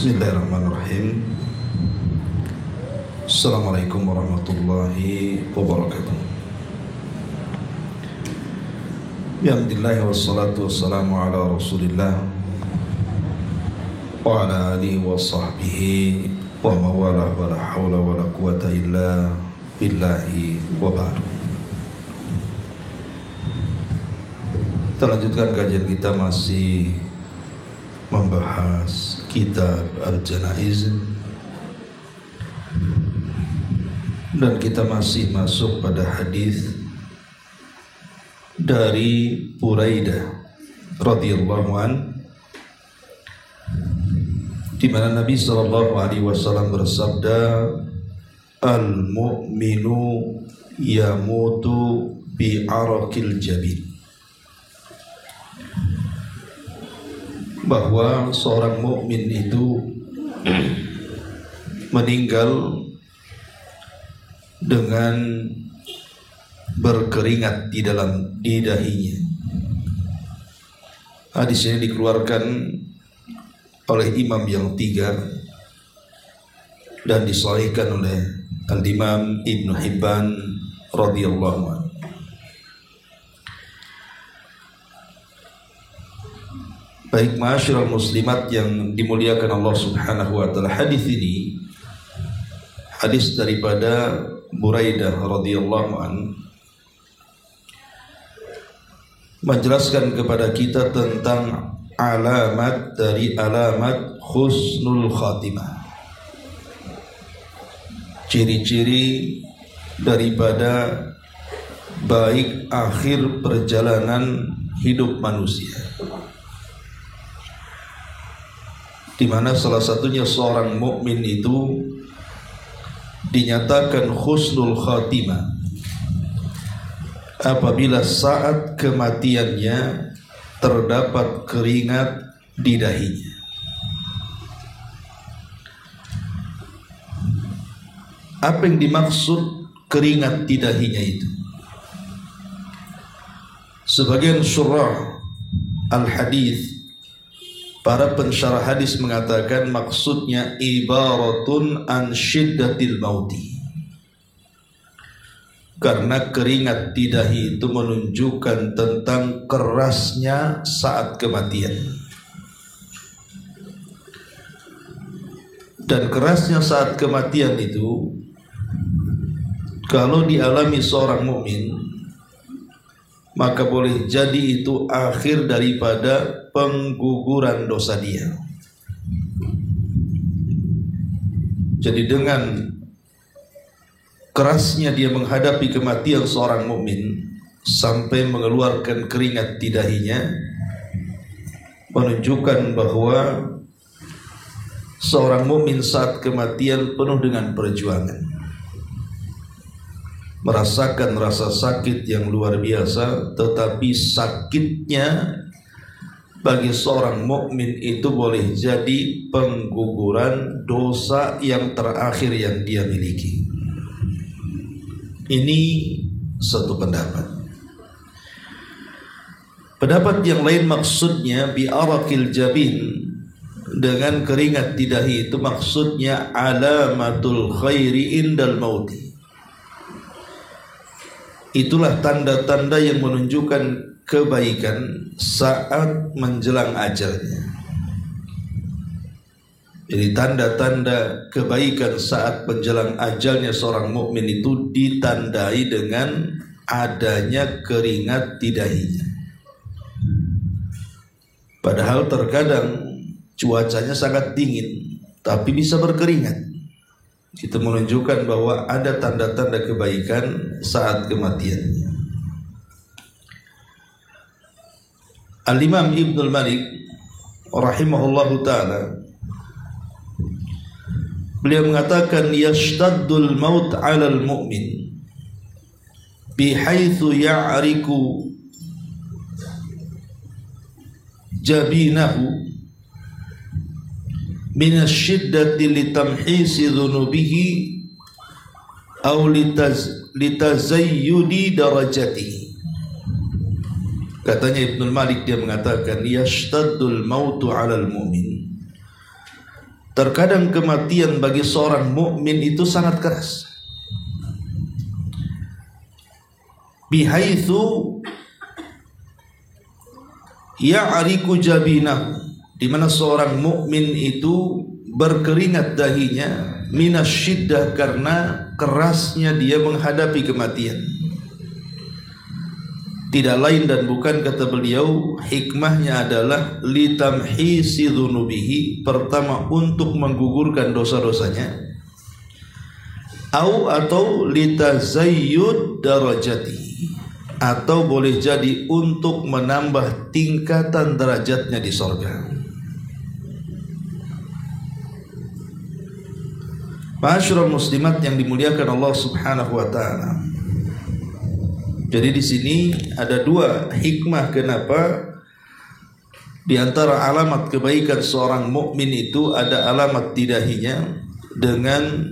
Bismillahirrahmanirrahim. Assalamualaikum warahmatullahi wabarakatuh. Alhamdulillah wassalatu wassalamu ala rasulillah wa ala alihi wa sahbihi wa mawala wa la hawla wa la quwata illa billahi wa ba'du. Kita lanjutkan kajian kita, masih membahas kitab Al-Janaiz, dan kita masih masuk pada hadis dari Buraidah radhiyallahu an, di mana Nabi sallallahu alaihi wasallam bersabda, al-mu'minu yamutu bi arakil jabin, bahwa seorang mukmin itu meninggal dengan berkeringat di dahinya. Hadis ini dikeluarkan oleh imam yang tiga dan disahihkan oleh Al-Imam Ibnu Hibban radhiyallahu anhu. Baik, ma'asyiral muslimat yang dimuliakan Allah Subhanahu wa taala, hadis ini hadis daripada Buraidah radhiyallahu an menjelaskan kepada kita tentang alamat dari alamat husnul khatimah, ciri-ciri daripada baik akhir perjalanan hidup manusia, di mana salah satunya seorang mukmin itu dinyatakan husnul khatimah apabila saat kematiannya terdapat keringat di dahinya. Apa yang dimaksud keringat di dahinya itu? Sebagian syurah al-hadis, para pensyarah hadis mengatakan maksudnya ibaratun an syiddatil mauti, karena keringat di dahi itu menunjukkan tentang kerasnya saat kematian. Dan kerasnya saat kematian itu kalau dialami seorang mukmin, maka boleh jadi itu akhir daripada pengguguran dosa dia. Jadi dengan kerasnya dia menghadapi kematian seorang mukmin sampai mengeluarkan keringat di dahinya, menunjukkan bahwa seorang mukmin saat kematian penuh dengan perjuangan, merasakan rasa sakit yang luar biasa, tetapi sakitnya bagi seorang mukmin itu boleh jadi pengguguran dosa yang terakhir yang dia miliki. Ini satu pendapat. Pendapat yang lain maksudnya bi arakil jabin, dengan keringat di dahi itu maksudnya alamatul khairi indal mauti. Itulah tanda-tanda yang menunjukkan kebaikan saat menjelang ajalnya. Jadi tanda-tanda kebaikan saat menjelang ajalnya seorang mukmin itu ditandai dengan adanya keringat di dahinya. Padahal terkadang cuacanya sangat dingin tapi bisa berkeringat. Itu menunjukkan bahwa ada tanda-tanda kebaikan saat kematiannya. Al-Imam Ibnul Malik rahimahullahu ta'ala, beliau mengatakan yashtaddul maut 'alal mu'min bihaitsu ya'riku jabinahu min asy-syiddati litamhisi dhunubihi aw litazayyudi darajatihi. Katanya Ibnul Malik, dia mengatakan yashtaddul mautu 'alal mu'min, terkadang kematian bagi seorang mukmin itu sangat keras. Bihaitsu ya'riku jabinahu, di mana seorang mukmin itu berkeringat dahinya minasyiddah, karena kerasnya dia menghadapi kematian. Tidak lain dan bukan, kata beliau, hikmahnya adalah litamhisi dzunubihi, pertama untuk menggugurkan dosa-dosanya, atau litazayyud darajati, atau boleh jadi untuk menambah tingkatan derajatnya di sorga. Ma'asyiral muslimat yang dimuliakan Allah Subhanahu wa taala. Jadi di sini ada dua hikmah kenapa di antara alamat kebaikan seorang mukmin itu ada alamat di dahinya dengan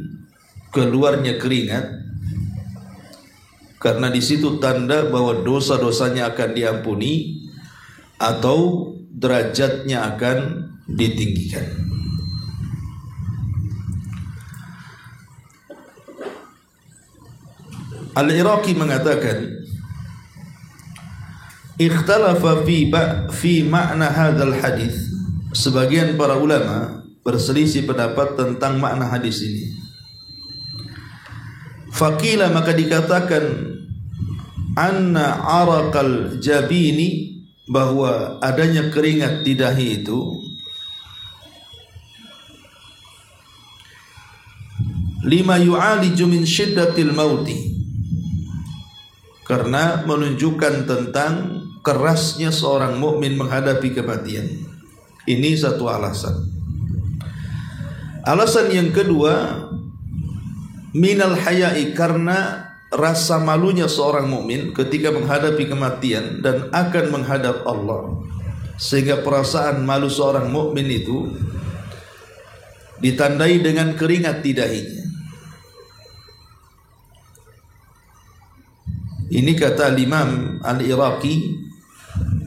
keluarnya keringat, karena di situ tanda bahwa dosa-dosanya akan diampuni atau derajatnya akan ditinggikan. Al-Iraqi mengatakan, ikhtalafa fi ma'na hadzal hadis. Sebagian para ulama berselisih pendapat tentang makna hadis ini. Faqila, maka dikatakan, anna araqal jabini, bahwa adanya keringat di dahi itu lima yu'aliju min syiddatil mauti, karena menunjukkan tentang kerasnya seorang mukmin menghadapi kematian. Ini satu alasan. Alasan yang kedua, minal haya'i, karena rasa malunya seorang mukmin ketika menghadapi kematian dan akan menghadap Allah, sehingga perasaan malu seorang mukmin itu ditandai dengan keringat di dahinya. Ini kata Imam Al-Iraqi,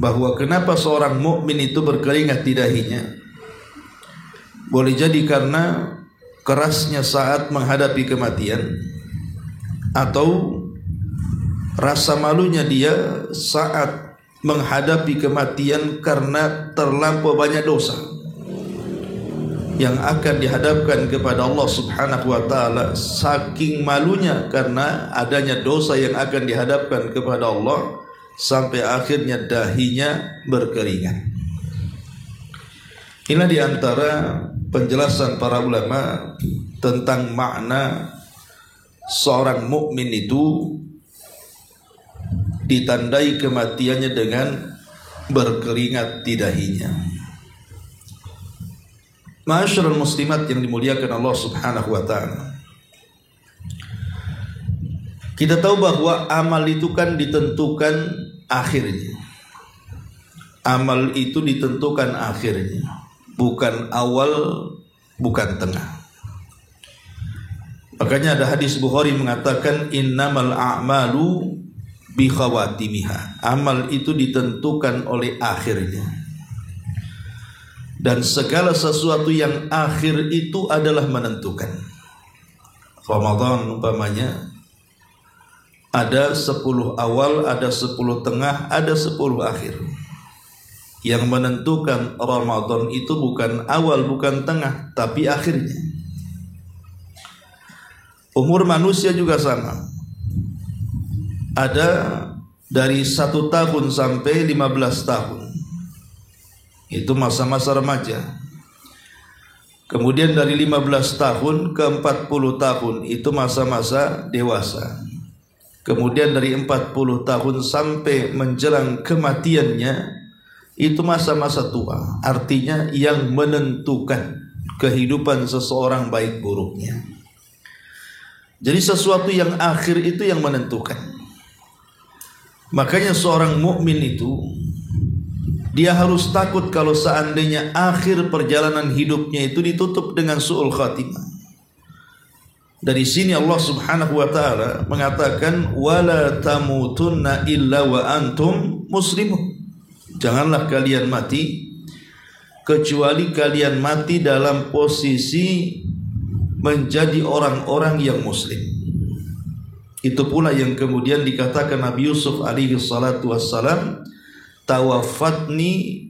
bahwa kenapa seorang mukmin itu berkeringat di dahinya, boleh jadi karena kerasnya saat menghadapi kematian, atau rasa malunya dia saat menghadapi kematian karena terlampau banyak dosa yang akan dihadapkan kepada Allah Subhanahu wa taala. Saking malunya karena adanya dosa yang akan dihadapkan kepada Allah, sampai akhirnya dahinya berkeringat. Inilah diantara penjelasan para ulama tentang makna seorang mukmin itu ditandai kematiannya dengan berkeringat di dahinya. Ma'asyiral muslimat yang dimuliakan Allah Subhanahu wa taala. Kita tahu bahwa amal itu kan ditentukan akhirnya. Amal itu ditentukan akhirnya, bukan awal, bukan tengah. Makanya ada hadis Bukhari mengatakan, innamal a'malu bi khawatimiha. Amal itu ditentukan oleh akhirnya. Dan segala sesuatu yang akhir itu adalah menentukan. Ramadan umpamanya ada 10 awal, ada 10 tengah, ada 10 akhir. Yang menentukan Ramadan itu bukan awal, bukan tengah, tapi akhirnya. Umur manusia juga sama. Ada dari 1 tahun sampai 15 tahun. Itu masa-masa remaja. Kemudian dari 15 tahun ke 40 tahun itu masa-masa dewasa. Kemudian dari 40 tahun sampai menjelang kematiannya itu masa-masa tua. Artinya yang menentukan kehidupan seseorang baik buruknya. Jadi sesuatu yang akhir itu yang menentukan. Makanya seorang mukmin itu dia harus takut kalau seandainya akhir perjalanan hidupnya itu ditutup dengan su'ul khatimah. Dari sini Allah Subhanahu wa taala mengatakan, wala tamutunna illa wa antum muslimun. Janganlah kalian mati kecuali kalian mati dalam posisi menjadi orang-orang yang muslim. Itu pula yang kemudian dikatakan Nabi Yusuf alaihi salatu wassalam, tawaffani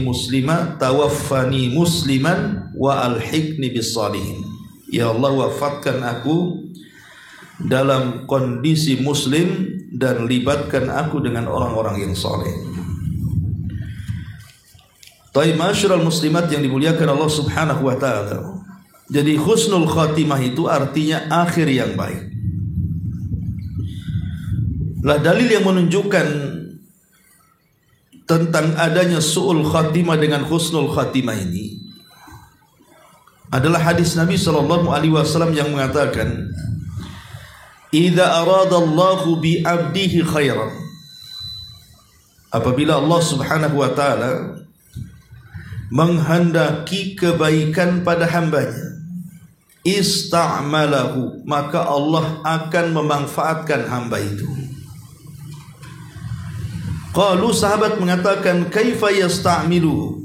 muslimah, tawaffani musliman wa alhiqni bis salihin. Ya Allah, wafatkan aku dalam kondisi muslim dan libatkan aku dengan orang-orang yang saleh. Taib masyarul muslimat yang dimuliakan Allah Subhanahu wa taala. Jadi husnul khatimah itu artinya akhir yang baik. Lah dalil yang menunjukkan tentang adanya su'ul khatimah dengan husnul khatimah ini adalah hadis Nabi sallallahu alaihi wasallam yang mengatakan, "Idza aradallahu bi 'abdihi khairan." Apabila Allah Subhanahu wa taala menghendaki kebaikan pada hambanya, ista'malahu, maka Allah akan memanfaatkan hamba itu. Qalu, sahabat mengatakan, kaifa yasta'milu?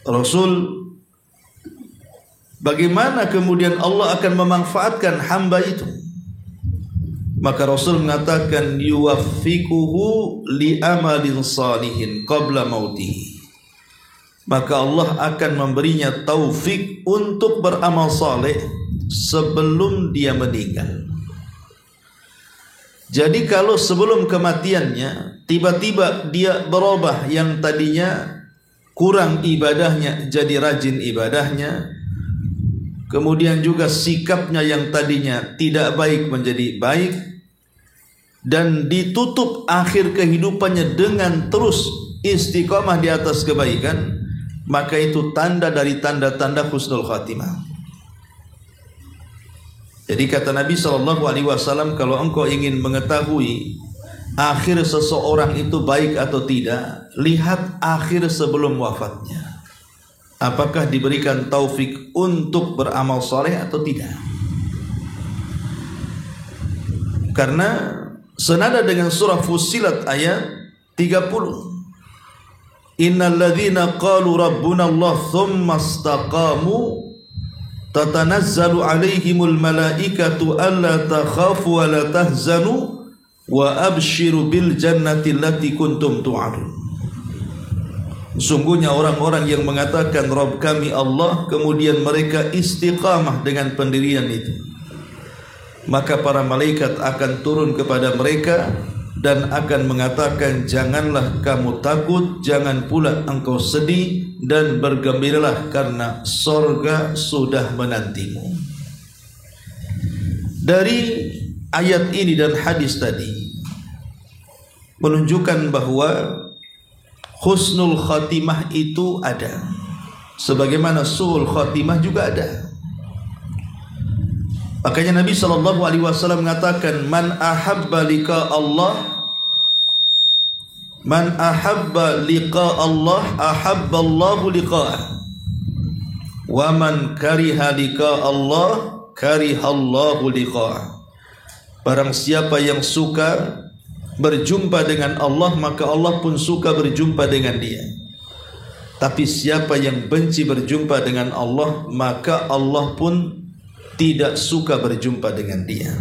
Rasul, bagaimana kemudian Allah akan memanfaatkan hamba itu? Maka Rasul mengatakan, yuwaffiquhu li amalin salihin qabla mautihi. Maka Allah akan memberinya taufik untuk beramal saleh sebelum dia meninggal. Jadi kalau sebelum kematiannya tiba-tiba dia berubah, yang tadinya kurang ibadahnya jadi rajin ibadahnya, kemudian juga sikapnya yang tadinya tidak baik menjadi baik, dan ditutup akhir kehidupannya dengan terus istiqamah di atas kebaikan, maka itu tanda dari tanda-tanda husnul khatimah. Jadi kata Nabi SAW, kalau engkau ingin mengetahui akhir seseorang itu baik atau tidak, lihat akhir sebelum wafatnya. Apakah diberikan taufik untuk beramal saleh atau tidak? Karena senada dengan surah Fussilat ayat 30. Innal ladzina qalu rabbuna Allah tsumma istaqamu tatanazzalu alaihimul malaikatu alla takhafu wa la tahzanu wa abshiru bil jannati allati kuntum tu'adun. Sungguhnya orang-orang yang mengatakan Rabb kami Allah, kemudian mereka istiqamah dengan pendirian itu, maka para malaikat akan turun kepada mereka dan akan mengatakan, janganlah kamu takut, jangan pula engkau sedih, dan bergembiralah karena sorga sudah menantimu. Dari ayat ini dan hadis tadi menunjukkan bahwa husnul khatimah itu ada, sebagaimana su'ul khatimah juga ada. Makanya Nabi SAW mengatakan, man ahabba liqa Allah, man ahabba liqa Allah ahabba Allahu liqa'ah, wa man kariha liqa Allah kariha Allahu liqa'ah. Barang siapa yang suka berjumpa dengan Allah, maka Allah pun suka berjumpa dengan dia. Tapi siapa yang benci berjumpa dengan Allah, maka Allah pun tidak suka berjumpa dengan dia.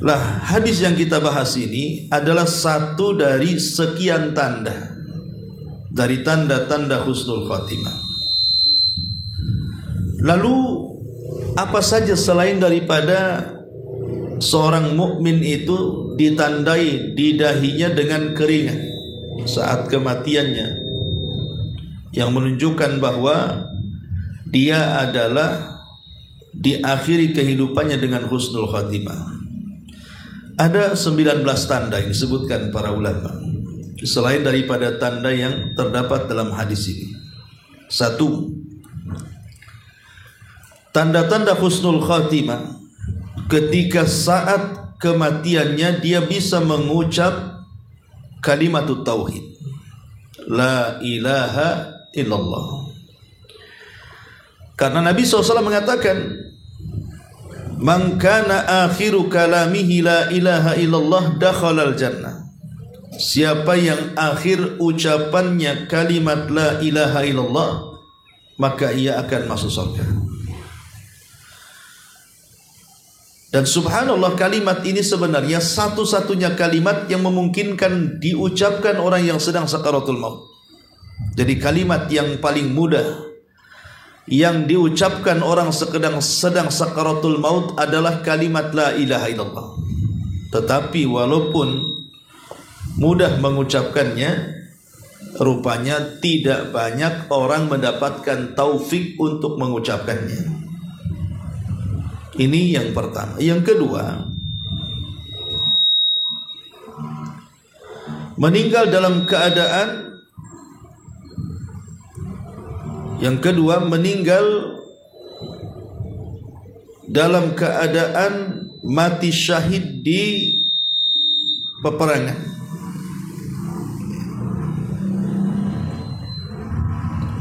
Lah, hadis yang kita bahas ini adalah satu dari sekian tanda dari tanda-tanda husnul khatimah. Lalu apa saja selain daripada seorang mukmin itu ditandai di dahinya dengan keringat saat kematiannya, yang menunjukkan bahwa dia adalah diakhiri kehidupannya dengan husnul khatimah. Ada 19 tanda yang disebutkan para ulama selain daripada tanda yang terdapat dalam hadis ini. 1. Tanda-tanda husnul khatimah ketika saat kematiannya dia bisa mengucap kalimatut tauhid, la ilaha illallah. Karena Nabi SAW mengatakan, man kana akhiru kalamihi la ilaha illallah dakhalal jannah. siapa yang akhir ucapannya kalimat la ilaha illallah, maka ia akan masuk surga. Dan subhanallah, kalimat ini sebenarnya satu-satunya kalimat yang memungkinkan diucapkan orang yang sedang sakaratul maut. Jadi kalimat yang paling mudah yang diucapkan orang sedang sakaratul maut adalah kalimat la ilaha illallah. Tetapi walaupun mudah mengucapkannya, rupanya tidak banyak orang mendapatkan taufik untuk mengucapkannya. Ini yang pertama. Yang kedua, meninggal dalam keadaan mati syahid di peperangan.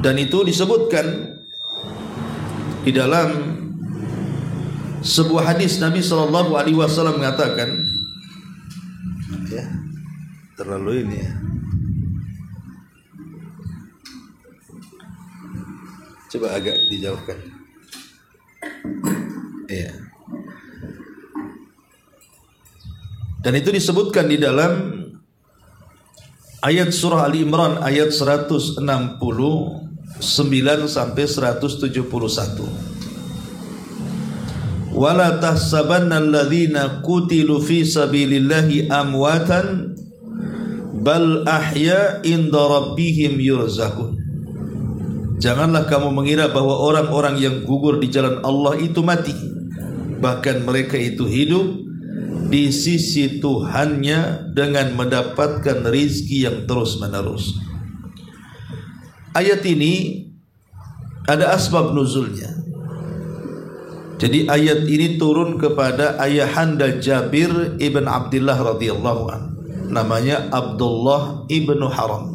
Dan itu disebutkan di dalam sebuah hadis Nabi SAW mengatakan, ya, terlalu ini ya. Coba agak dijauhkan. Iya. Dan itu disebutkan di dalam ayat surah Ali Imran ayat 169 sampai 171. Wala tahsabanna alladhina qutilu fi sabilillahi amwatan bal ahya inda rabbihim yurzaqun. Janganlah kamu mengira bahwa orang-orang yang gugur di jalan Allah itu mati, bahkan mereka itu hidup di sisi Tuhannya dengan mendapatkan rizki yang terus menerus. Ayat ini ada asbab nuzulnya. Jadi ayat ini turun kepada ayahanda Jabir ibn Abdullah radhiyallahu anhu, namanya Abdullah ibn Haram.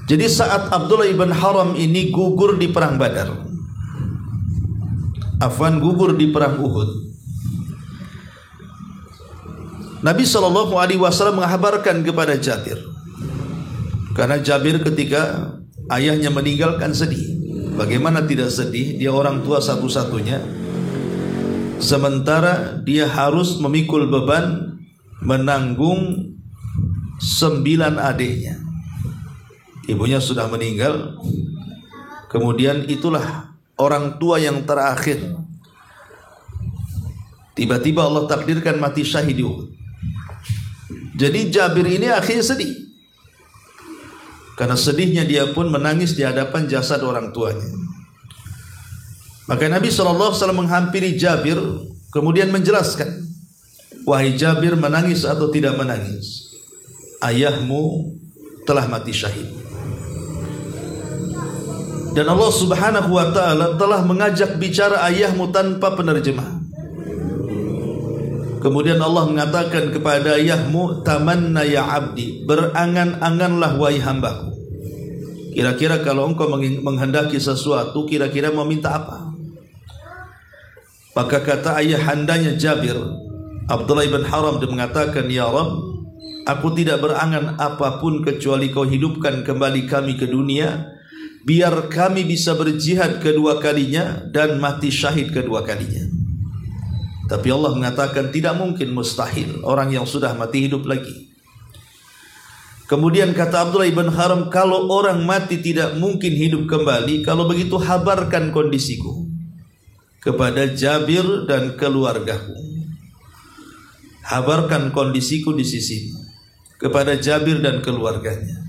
Jadi saat Abdullah ibn Haram ini gugur di perang Badar, gugur di perang Uhud, Nabi SAW mengabarkan kepada Jabir, karena Jabir ketika ayahnya meninggalkan sedih. Bagaimana tidak sedih? Dia orang tua satu-satunya, sementara dia harus memikul beban menanggung 9 adiknya. Ibunya sudah meninggal, kemudian itulah orang tua yang terakhir. Tiba-tiba Allah takdirkan mati syahid. Jadi Jabir ini akhirnya sedih. Karena sedihnya dia pun menangis di hadapan jasad orang tuanya. Maka Nabi SAW menghampiri Jabir, kemudian menjelaskan, wahai Jabir, menangis atau tidak menangis, ayahmu telah mati syahid. Dan Allah Subhanahu wa ta'ala telah mengajak bicara ayahmu tanpa penerjemah. Kemudian Allah mengatakan kepada ayahmu, tamanna ya abdi, berangan-anganlah wahai hambaku. Kira-kira kalau engkau menghendaki sesuatu, kira-kira mau minta apa? Maka kata ayahandanya Jabir, Abdullah ibn Haram, dia mengatakan, ya Rabb, aku tidak berangan apapun kecuali kau hidupkan kembali kami ke dunia, biar kami bisa berjihad kedua kalinya dan mati syahid kedua kalinya. Tapi Allah mengatakan tidak mungkin, mustahil, orang yang sudah mati hidup lagi. Kemudian kata Abdullah ibn Haram, kalau orang mati tidak mungkin hidup kembali, kalau begitu habarkan kondisiku kepada Jabir dan keluargaku. Habarkan kondisiku di sisimu kepada Jabir dan keluarganya.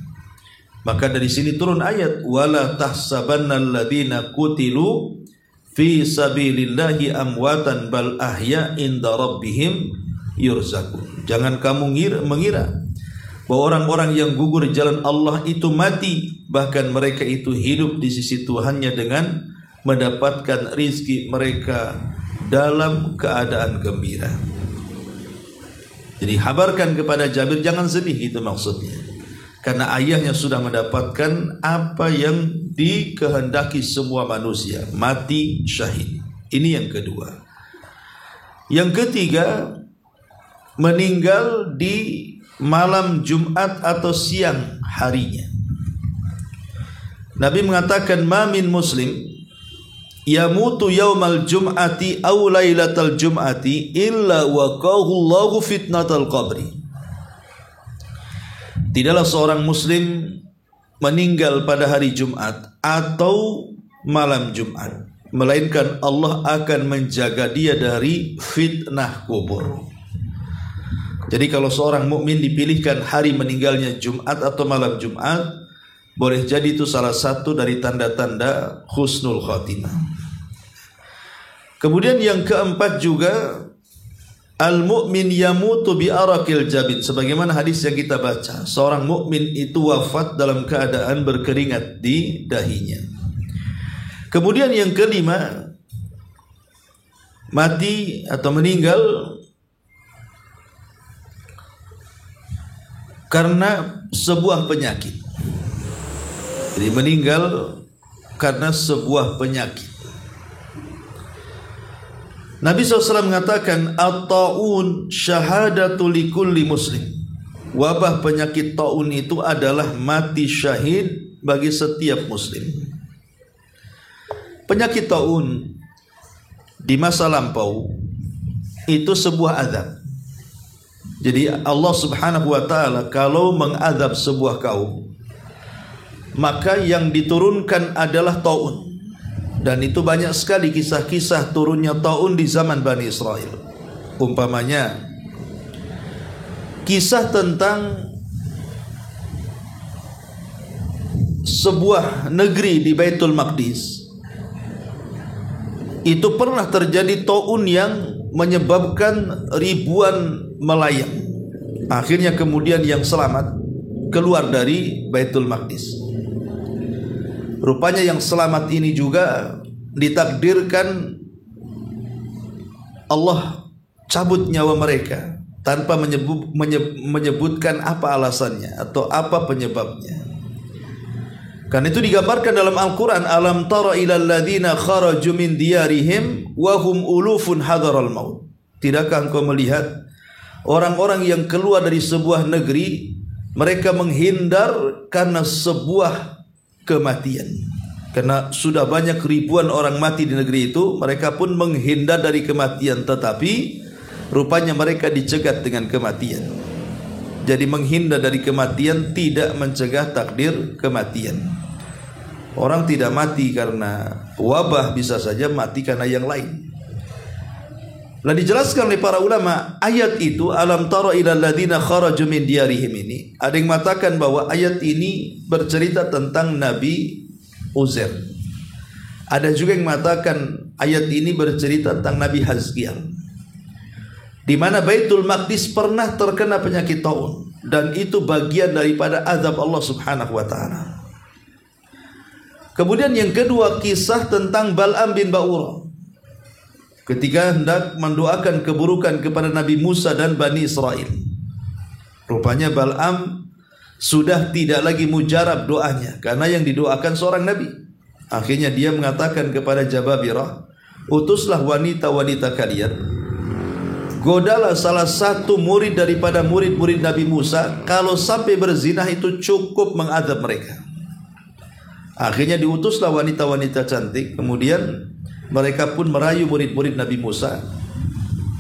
Maka dari sini turun ayat, wala tahsabannal ladzina qutilu fi sabilillahi amwatan bal ahya inda rabbihim yurzaqun. Jangan kamu mengira bahwa orang-orang yang gugur di jalan Allah itu mati, bahkan mereka itu hidup di sisi Tuhannya dengan mendapatkan rizki mereka dalam keadaan gembira. Jadi habarkan kepada Jabir, jangan sedih, itu maksudnya. Karena ayahnya sudah mendapatkan apa yang dikehendaki semua manusia, mati syahid. Ini yang kedua. Yang ketiga, meninggal di malam Jumat atau siang harinya. Nabi mengatakan, ma min muslim yamutu yaumal jum'ati aw lailatal jum'ati illa waqahu Allahu fitnatal qabri. Tidaklah seorang muslim meninggal pada hari Jumat atau malam Jumat, melainkan Allah akan menjaga dia dari fitnah kubur. Jadi kalau seorang mukmin dipilihkan hari meninggalnya Jumat atau malam Jumat, boleh jadi itu salah satu dari tanda-tanda husnul khatimah. Kemudian yang keempat juga, al-mu'min yamutu bi arakil jabin, sebagaimana hadis yang kita baca, seorang mukmin itu wafat dalam keadaan berkeringat di dahinya. Kemudian yang kelima, mati atau meninggal karena sebuah penyakit. Jadi meninggal karena sebuah penyakit. Nabi SAW mengatakan, at-ta'un syahadatu likulli muslim. Wabah penyakit ta'un itu adalah mati syahid bagi setiap muslim. Penyakit ta'un di masa lampau itu sebuah azab. Jadi Allah Subhanahu wa taala kalau mengadab sebuah kaum, maka yang diturunkan adalah ta'un. Dan itu banyak sekali kisah-kisah turunnya ta'un di zaman Bani Israel. Umpamanya kisah tentang sebuah negeri di Baitul Maqdis. Itu pernah terjadi ta'un yang menyebabkan ribuan melayang. Akhirnya kemudian yang selamat keluar dari Baitul Maqdis. Rupanya yang selamat ini juga ditakdirkan Allah cabut nyawa mereka tanpa menyebutkan apa alasannya atau apa penyebabnya. Karena itu digambarkan dalam Al-Quran, alam tara ilal ladzina kharaju min diyarihim wa hum ulufun hadaral maut. Tidakkah engkau melihat orang-orang yang keluar dari sebuah negeri, mereka menghindar karena sebuah kematian. Karena sudah banyak ribuan orang mati di negeri itu, mereka pun menghindar dari kematian, tetapi rupanya mereka dicegat dengan kematian. Jadi menghindar dari kematian tidak mencegah takdir kematian. Orang tidak mati karena wabah, bisa saja mati karena yang lain. Nah, dijelaskan oleh para ulama, ayat itu alam tara ilal ladzina kharaju min diyarihim ini, ada yang mengatakan bahwa ayat ini bercerita tentang Nabi Uzair. Ada juga yang mengatakan ayat ini bercerita tentang Nabi Hazkiel, di mana Baitul Maqdis pernah terkena penyakit taun, dan itu bagian daripada azab Allah Subhanahu wa taala. Kemudian yang kedua, kisah tentang Bal'am bin Ba'urah ketika hendak mendoakan keburukan kepada Nabi Musa dan Bani Israel. Rupanya Bal'am sudah tidak lagi mujarab doanya, karena yang didoakan seorang Nabi. Akhirnya dia mengatakan kepada Jababirah, utuslah wanita-wanita kalian, godalah salah satu murid daripada murid-murid Nabi Musa, kalau sampai berzina itu cukup mengadab mereka. Akhirnya diutuslah wanita-wanita cantik, kemudian mereka pun merayu murid-murid Nabi Musa.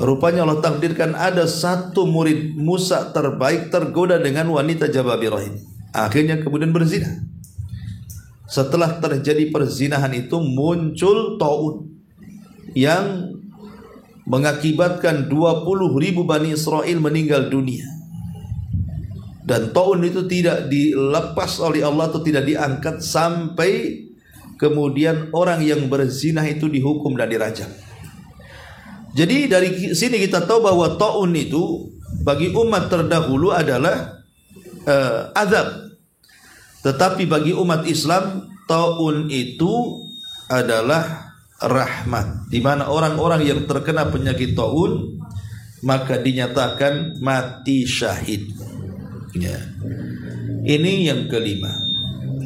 Rupanya Allah takdirkan ada satu murid Musa terbaik tergoda dengan wanita Jababirah ini. Akhirnya kemudian berzina. Setelah terjadi perzinahan itu muncul taun yang mengakibatkan 20.000 Bani Israel meninggal dunia. Dan taun itu tidak dilepas oleh Allah atau tidak diangkat sampai kemudian orang yang berzina itu dihukum dan dirajam. Jadi dari sini kita tahu bahwa taun itu bagi umat terdahulu adalah azab. Tetapi bagi umat Islam taun itu adalah rahmat, di mana orang-orang yang terkena penyakit taun maka dinyatakan mati syahid. Ya. Ini yang kelima.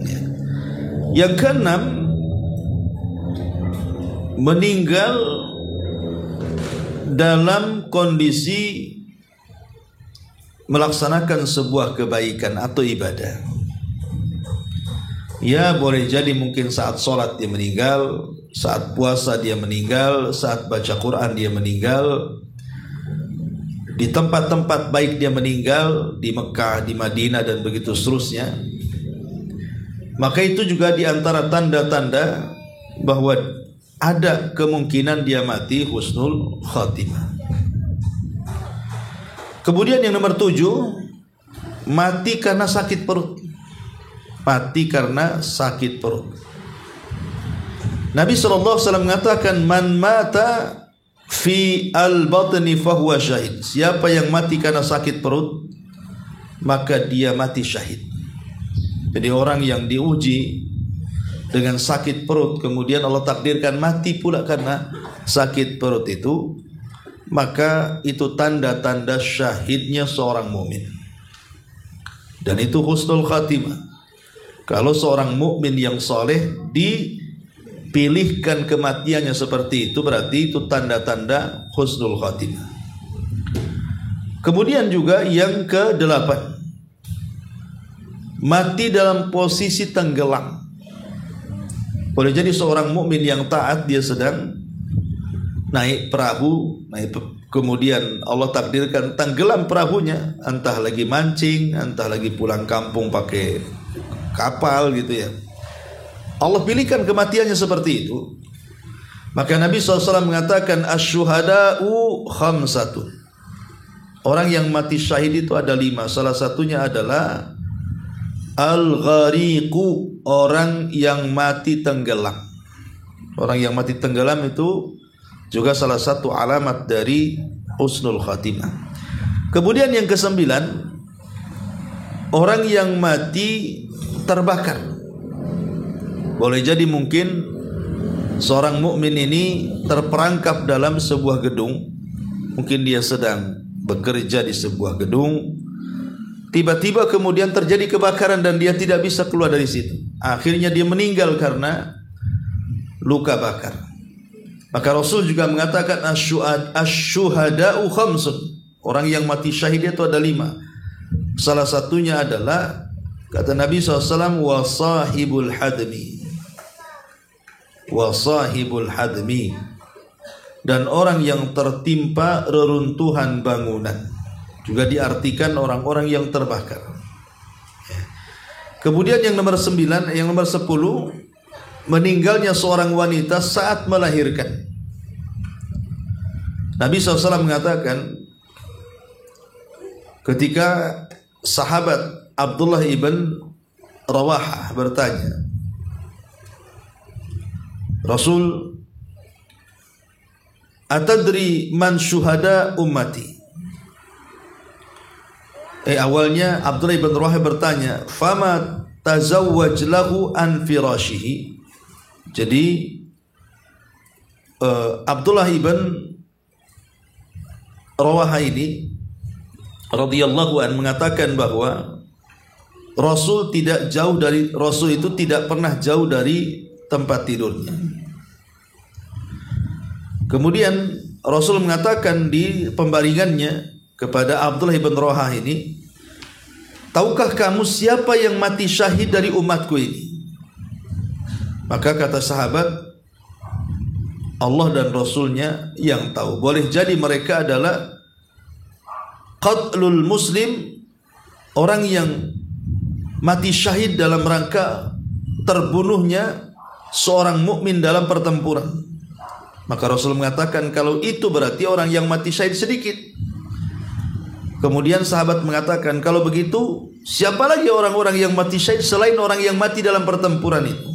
Ya. Yang keenam, meninggal dalam kondisi melaksanakan sebuah kebaikan atau ibadah. Ya, boleh jadi mungkin saat sholat dia meninggal, saat puasa dia meninggal, saat baca Quran dia meninggal, di tempat-tempat baik dia meninggal, di Mekah, di Madinah dan begitu seterusnya. Maka itu juga di antara tanda-tanda bahwa ada kemungkinan dia mati husnul khatimah. Kemudian yang nomor 7, mati karena sakit perut. Mati karena sakit perut. Nabi SAW mengatakan, man mata fi al-batni fahuwa syahid. Siapa yang mati karena sakit perut, maka dia mati syahid. Jadi orang yang diuji dengan sakit perut, kemudian Allah takdirkan mati pula karena sakit perut itu, maka itu tanda-tanda syahidnya seorang mukmin. Dan itu husnul khatimah. Kalau seorang mukmin yang soleh dipilihkan kematiannya seperti itu, berarti itu tanda-tanda husnul khatimah. Kemudian juga yang ke-8, mati dalam posisi tenggelam. Boleh jadi seorang mukmin yang taat, dia sedang naik perahu, kemudian Allah takdirkan tenggelam perahunya, entah lagi mancing, entah lagi pulang kampung pakai kapal gitu ya. Allah pilihkan kematiannya seperti itu. Maka Nabi SAW mengatakan asyuhada'u khamsatun. Orang yang mati syahid itu ada 5. Salah satunya adalah al-ghariqu, orang yang mati tenggelam. Orang yang mati tenggelam itu juga salah satu alamat dari husnul khatimah. Kemudian yang ke-9, orang yang mati terbakar. Boleh jadi mungkin seorang mukmin ini terperangkap dalam sebuah gedung. Mungkin dia sedang bekerja di sebuah gedung, tiba-tiba kemudian terjadi kebakaran dan dia tidak bisa keluar dari situ. Akhirnya dia meninggal karena luka bakar. Maka Rasul juga mengatakan asyuhada'u khamsun. Orang yang mati syahid itu ada 5. Salah satunya adalah, kata Nabi SAW, wasahibul hadmi. Wasahibul hadmi. Dan orang yang tertimpa reruntuhan bangunan. Juga diartikan orang-orang yang terbakar. Kemudian yang nomor 9, yang nomor 10, meninggalnya seorang wanita saat melahirkan. Nabi SAW mengatakan, ketika sahabat Abdullah ibn Rawahah bertanya, Rasul, atadri man syuhada ummati? Awalnya Abdullah ibn Rawahah bertanya, fama tazawwaj lahu an firashihi. Jadi Abdullah ibn Rawahah ini radhiyallahu an mengatakan bahwa Rasul itu tidak pernah jauh dari tempat tidurnya. Kemudian Rasul mengatakan di pembaringannya kepada Abdullah ibn Rawahah ini, tahukah kamu siapa yang mati syahid dari umatku ini? Maka kata sahabat, Allah dan Rasulnya yang tahu. Boleh jadi mereka adalah qatlul muslim, orang yang mati syahid dalam rangka terbunuhnya seorang mukmin dalam pertempuran. Maka Rasul mengatakan kalau itu berarti orang yang mati syahid sedikit. Kemudian sahabat mengatakan, kalau begitu siapa lagi orang-orang yang mati syahid selain orang yang mati dalam pertempuran itu?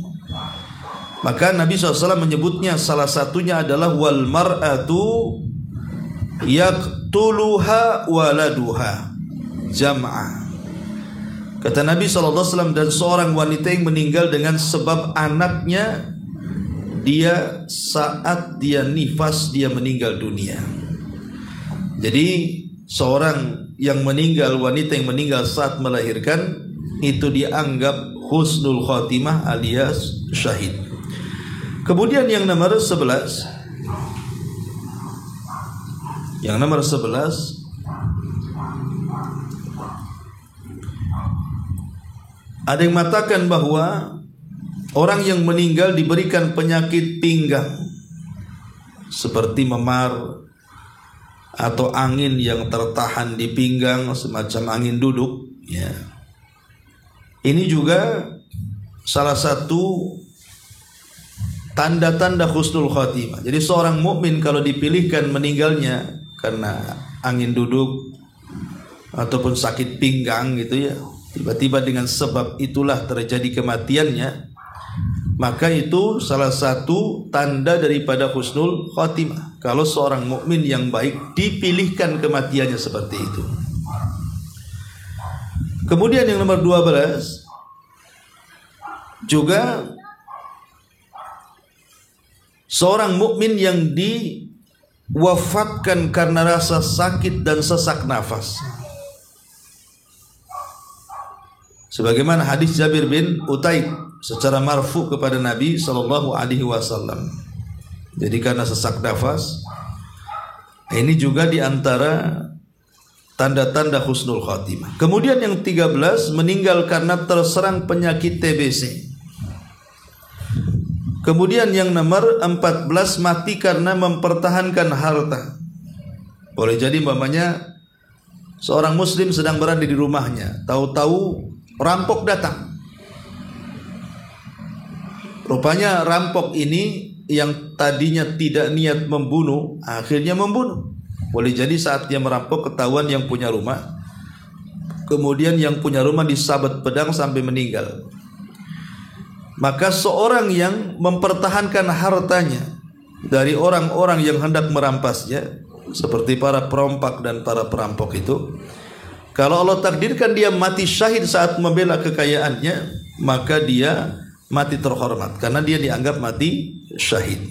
Maka Nabi SAW menyebutnya, salah satunya adalah wal mar'atu yaqtuluha waladuha jam'ah. Kata Nabi SAW, dan seorang wanita yang meninggal dengan sebab anaknya, dia saat dia nifas, dia meninggal dunia. Jadi seorang yang meninggal, wanita yang meninggal saat melahirkan, itu dianggap husnul khatimah alias syahid. Kemudian yang nomor 11, Ada yang mengatakan bahwa orang yang meninggal diberikan penyakit pinggang seperti memar atau angin yang tertahan di pinggang, semacam angin duduk, ya. Ini juga salah satu tanda-tanda husnul khatimah. Jadi seorang mukmin kalau dipilihkan meninggalnya karena angin duduk ataupun sakit pinggang gitu ya, tiba-tiba dengan sebab itulah terjadi kematiannya, maka itu salah satu tanda daripada husnul khatimah. Kalau seorang mukmin yang baik dipilihkan kematiannya seperti itu. Kemudian yang nomor 12 juga seorang mukmin yang diwafatkan karena rasa sakit dan sesak nafas. Sebagaimana hadis Jabir bin Utaib secara marfu kepada Nabi sallallahu alaihi wasallam. Jadi karena sesak nafas, ini juga diantara tanda-tanda husnul khatimah. Kemudian yang 13 meninggal karena terserang penyakit TBC. Kemudian yang nomor 14 mati karena mempertahankan harta. Boleh jadi umpamanya seorang muslim sedang berada di rumahnya, tahu-tahu rampok datang. Rupanya rampok ini yang tadinya tidak niat membunuh, akhirnya membunuh. Boleh jadi saat dia merampok ketahuan yang punya rumah, kemudian yang punya rumah disabet pedang sampai meninggal. Maka seorang yang mempertahankan hartanya dari orang-orang yang hendak merampasnya, seperti para perompak dan para perampok itu, kalau Allah takdirkan dia mati syahid saat membela kekayaannya, maka dia mati terhormat karena dia dianggap mati syahid.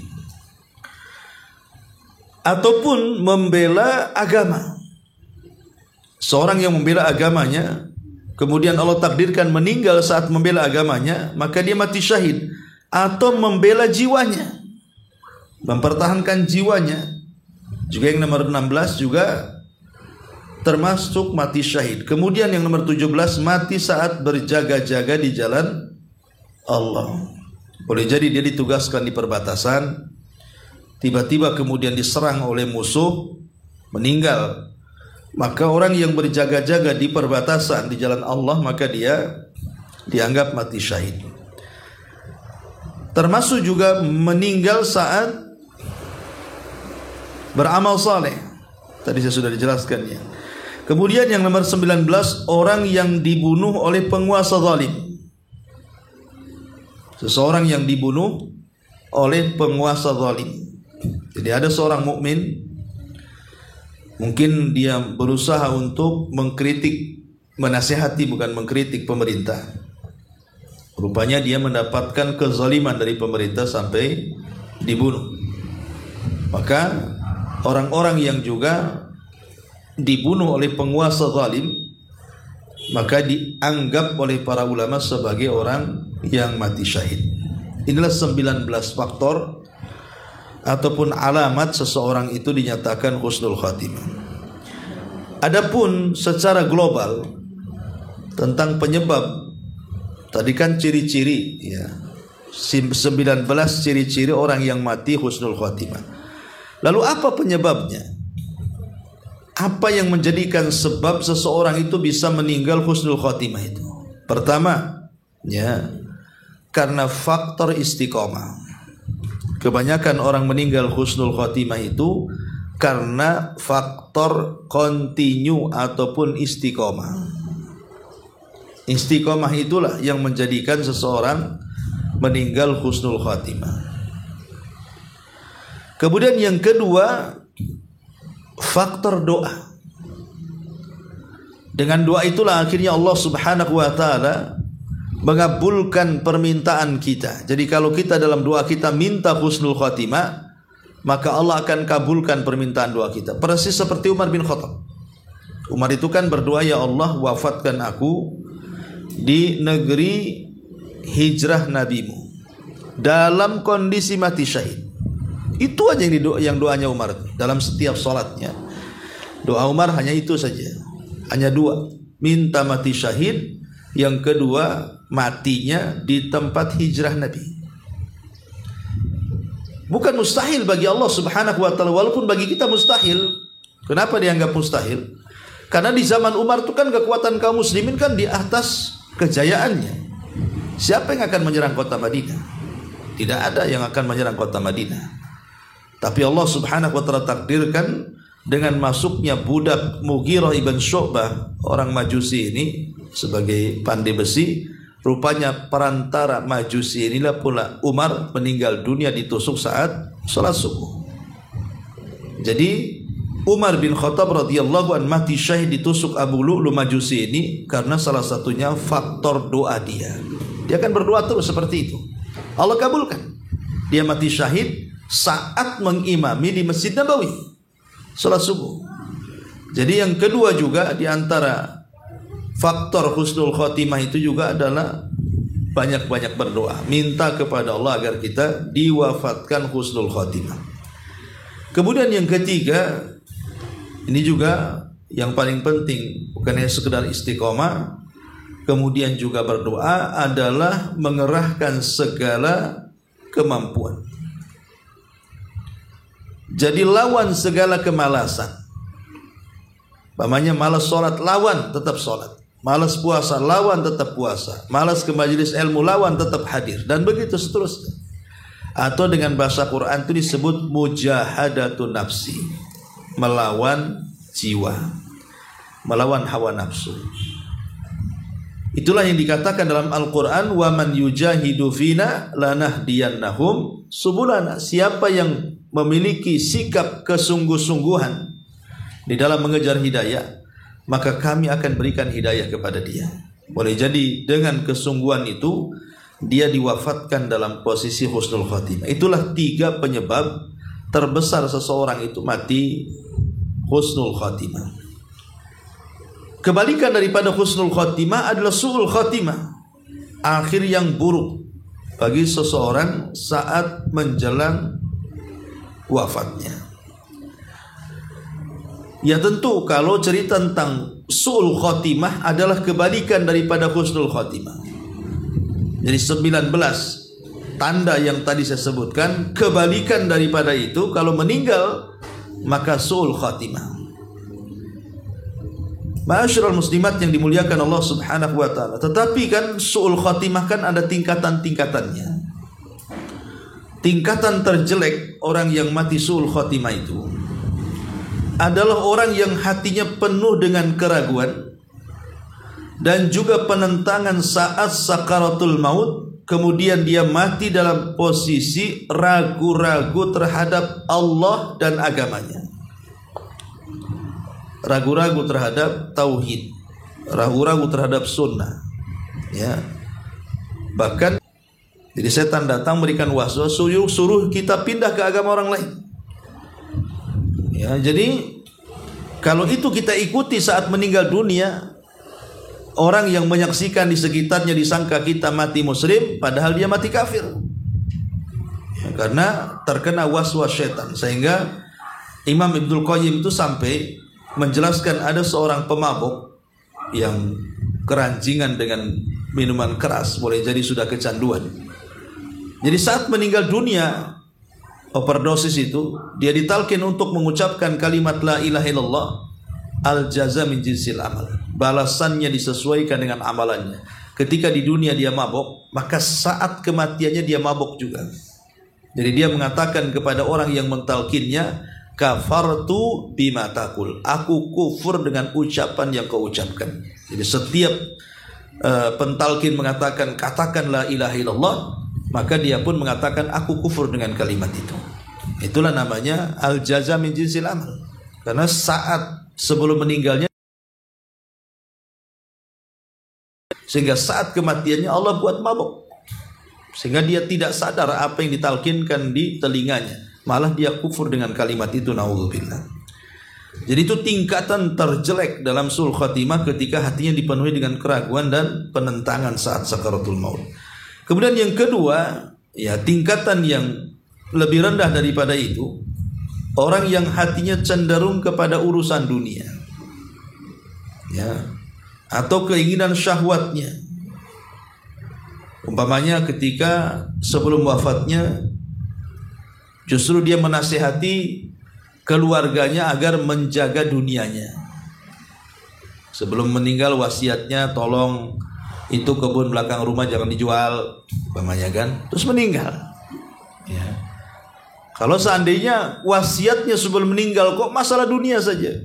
Ataupun membela agama. Seorang yang membela agamanya, kemudian Allah takdirkan meninggal saat membela agamanya, maka dia mati syahid. Atau membela jiwanya, mempertahankan jiwanya. Juga yang nomor 16 juga termasuk mati syahid. Kemudian yang nomor 17 mati saat berjaga-jaga di jalan Allah. Boleh jadi dia ditugaskan di perbatasan, tiba-tiba kemudian diserang oleh musuh, meninggal. Maka orang yang berjaga-jaga di perbatasan di jalan Allah, maka dia dianggap mati syahid. Termasuk juga meninggal saat beramal saleh. Tadi saya sudah dijelaskannya. Kemudian yang nomor 19, orang yang dibunuh oleh penguasa zalim. Seseorang yang dibunuh oleh penguasa zalim. Jadi ada seorang mukmin, mungkin dia berusaha untuk mengkritik, menasihati bukan mengkritik pemerintah. Rupanya dia mendapatkan kezaliman dari pemerintah sampai dibunuh. Maka orang-orang yang juga dibunuh oleh penguasa zalim, maka dianggap oleh para ulama sebagai orang yang mati syahid. Inilah 19 faktor ataupun alamat seseorang itu dinyatakan husnul khatimah. Adapun secara global tentang penyebab, tadi kan ciri-ciri ya, 19 ciri-ciri orang yang mati husnul khatimah. Lalu apa penyebabnya? Apa yang menjadikan sebab seseorang itu bisa meninggal husnul khatimah itu? Pertama, ya, karena faktor istiqomah. Kebanyakan orang meninggal husnul khatimah itu karena faktor kontinu ataupun istiqomah. Istiqomah itulah yang menjadikan seseorang meninggal husnul khatimah. Kemudian yang kedua, faktor doa. Dengan doa itulah akhirnya Allah Subhanahu wa taala mengabulkan permintaan kita. Jadi kalau kita dalam doa kita minta husnul khatimah, maka Allah akan kabulkan permintaan doa kita. Persis seperti Umar bin Khattab. Umar itu kan berdoa, ya Allah wafatkan aku di negeri hijrah nabimu dalam kondisi mati syahid. Itu aja yang doanya Umar dalam setiap salatnya. Doa Umar hanya itu saja, hanya dua, minta mati syahid Yang kedua, matinya di tempat hijrah Nabi. Bukan mustahil bagi Allah Subhanahu wa taala, walaupun bagi kita mustahil. Kenapa dianggap mustahil? Karena di zaman Umar itu kan kekuatan kaum muslimin kan di atas kejayaannya. Siapa yang akan menyerang kota Madinah? Tidak ada yang akan menyerang kota Madinah. Tapi Allah Subhanahu wa taala takdirkan dengan masuknya budak Mughirah ibn Syu'bah, orang Majusi ini, sebagai pandai besi. Rupanya perantara Majusi inilah pula Umar meninggal dunia ditusuk saat sholat subuh. Jadi Umar bin Khattab radhiyallahu anhu mati syahid ditusuk Abu Lu'lu Majusi ini karena salah satunya faktor doa dia. Dia akan berdoa terus seperti itu. Allah kabulkan. Dia mati syahid saat mengimami di Masjid Nabawi sholat subuh. Jadi yang kedua juga di antara faktor husnul khotimah itu juga adalah banyak-banyak berdoa, minta kepada Allah agar kita diwafatkan husnul khotimah. Kemudian yang ketiga, ini juga yang paling penting, bukan hanya sekedar istiqomah, kemudian juga berdoa adalah mengerahkan segala kemampuan. Jadi lawan segala kemalasan. Pamannya malas sholat, lawan tetap sholat. Malas puasa, lawan tetap puasa. Malas ke majelis ilmu, lawan tetap hadir. Dan begitu seterusnya. Atau dengan bahasa Quran itu disebut mujahadatun nafsi, melawan jiwa, melawan hawa nafsu. Itulah yang dikatakan dalam Al-Quran, wa man yujahidu fina lanahdiyannahum subulana. Siapa yang memiliki sikap kesungguh-sungguhan di dalam mengejar hidayah, maka kami akan berikan hidayah kepada dia. Boleh jadi dengan kesungguhan itu dia diwafatkan dalam posisi husnul khotimah. Itulah 3 penyebab terbesar seseorang itu mati husnul khotimah. Kebalikan daripada husnul khotimah adalah su'ul khotimah, akhir yang buruk bagi seseorang saat menjelang wafatnya. Ya tentu kalau cerita tentang su'ul khotimah adalah kebalikan daripada husnul khotimah. Jadi 19 tanda yang tadi saya sebutkan, kebalikan daripada itu, kalau meninggal maka su'ul khotimah. Ma'asyiral muslimat yang dimuliakan Allah Subhanahu wa taala. Tetapi kan su'ul khotimah kan ada tingkatan-tingkatannya. Tingkatan terjelek orang yang mati su'ul khotimah itu adalah orang yang hatinya penuh dengan keraguan dan juga penentangan saat sakaratul maut, kemudian dia mati dalam posisi ragu-ragu terhadap Allah dan agamanya, ragu-ragu terhadap tauhid, ragu-ragu terhadap sunnah, ya. Bahkan jadi setan datang memberikan waswas, suruh kita pindah ke agama orang lain. Ya, jadi kalau itu kita ikuti saat meninggal dunia, orang yang menyaksikan di sekitarnya disangka kita mati muslim, padahal dia mati kafir. Ya, karena terkena waswas setan. Sehingga Imam Ibnul Qayyim itu sampai menjelaskan ada seorang pemabuk yang keranjingan dengan minuman keras, boleh jadi sudah kecanduan. Jadi saat meninggal dunia, overdosis itu, dia ditalkin untuk mengucapkan kalimat la ilaha illallah, al jaza min jinsil amal. Balasannya disesuaikan dengan amalannya. Ketika di dunia dia mabuk, maka saat kematiannya dia mabuk juga. Jadi dia mengatakan kepada orang yang mentalkinnya, kafartu bima taqul. Aku kufur dengan ucapan yang kau ucapkan. Jadi setiap pentalkin mengatakan katakan la ilaha illallah, maka dia pun mengatakan aku kufur dengan kalimat itu. Itulah namanya al-jaza min jinsil amal. Karena saat sebelum meninggalnya, sehingga saat kematiannya Allah buat mabuk, sehingga dia tidak sadar apa yang ditalkinkan di telinganya, malah dia kufur dengan kalimat itu, naudzubillah. Jadi itu tingkatan terjelek dalam su'ul khatimah, ketika hatinya dipenuhi dengan keraguan dan penentangan saat sakaratul maut. Kemudian yang kedua, ya tingkatan yang lebih rendah daripada itu, orang yang hatinya cenderung kepada urusan dunia, ya, atau keinginan syahwatnya, Umpamanya ketika sebelum wafatnya justru dia menasihati keluarganya agar menjaga dunianya. Sebelum meninggal wasiatnya, tolong itu kebun belakang rumah jangan dijual, umpamanya kan. Terus meninggal. Ya. Kalau seandainya wasiatnya sebelum meninggal kok masalah dunia saja,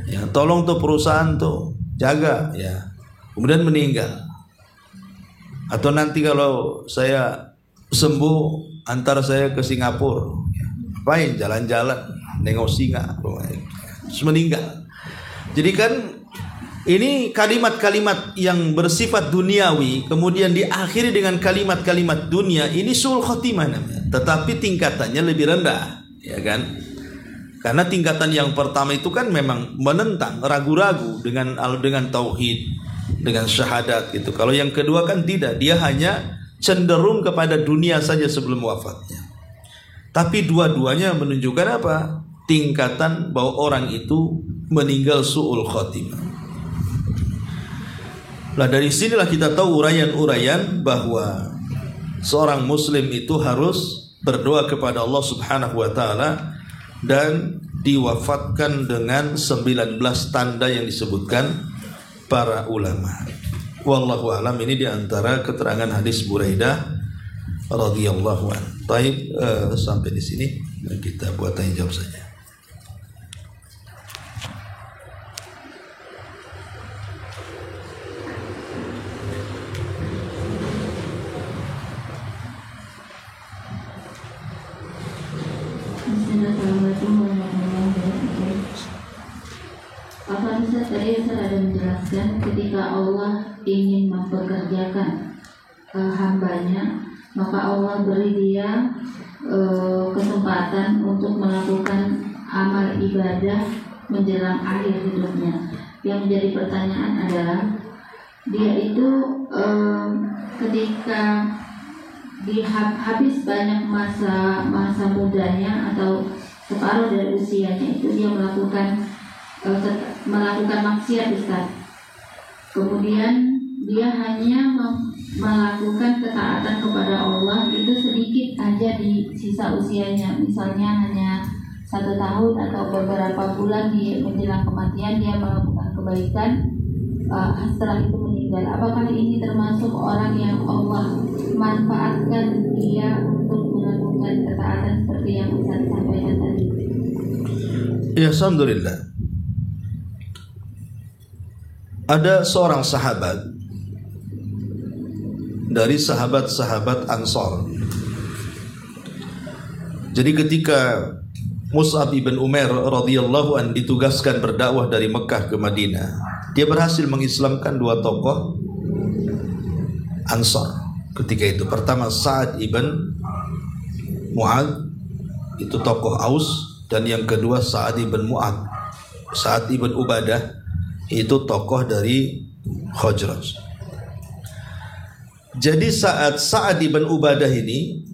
ya tolong tuh perusahaan tuh jaga, ya. Kemudian meninggal. Atau nanti kalau saya sembuh antar saya ke Singapura, apain jalan-jalan nengok singa, terus meninggal. Jadi kan ini kalimat-kalimat yang bersifat duniawi kemudian diakhiri dengan kalimat-kalimat dunia, ini suul khotimah namanya. Tetapi tingkatannya lebih rendah, ya kan? Karena tingkatan yang pertama itu kan memang menentang, ragu-ragu dengan tauhid, dengan syahadat gitu. Kalau yang kedua kan tidak, dia hanya cenderung kepada dunia saja sebelum wafatnya. Tapi dua-duanya menunjukkan apa? Tingkatan bahwa orang itu meninggal su'ul khotimah. Nah dari sinilah kita tahu uraian-uraian bahwa seorang muslim itu harus berdoa kepada Allah Subhanahu wa taala dan diwafatkan dengan 19 tanda yang disebutkan para ulama. Wallahu a'lam. Ini diantara keterangan hadis Buraidah radhiyallahu anhu. Baik, sampai di sini kita buat tanya jawab saja. Apa bisa tadi Ustaz ada menjelaskan ketika Allah ingin mempekerjakan hambanya, maka Allah beri dia kesempatan untuk melakukan amal ibadah menjelang akhir hidupnya. Yang menjadi pertanyaan adalah dia itu ketika habis banyak masa mudanya atau separuh dari usianya itu dia melakukan maksiat Ustaz. Kemudian dia hanya melakukan ketaatan kepada Allah itu sedikit aja di sisa usianya, misalnya hanya 1 tahun atau beberapa bulan di menjelang kematian dia melakukan kebaikan, setelah itu meninggal. Apakah ini termasuk orang yang Allah manfaatkan dia untuk melakukan ketaatan seperti yang Ustaz sampaikan tadi? Ya, alhamdulillah. Ada seorang sahabat dari sahabat-sahabat Ansor. Jadi ketika Mus'ab ibn Umair radhiyallahu an ditugaskan berdakwah dari Mekah ke Madinah, dia berhasil mengislamkan 2 tokoh Ansor ketika itu. Pertama Sa'ad ibn Mu'ad, itu tokoh Aus, dan yang kedua Sa'ad ibn Mu'ad. Sa'ad ibn Ubadah itu tokoh dari Khazraj. Jadi saat Sa'ad ibn Ubadah ini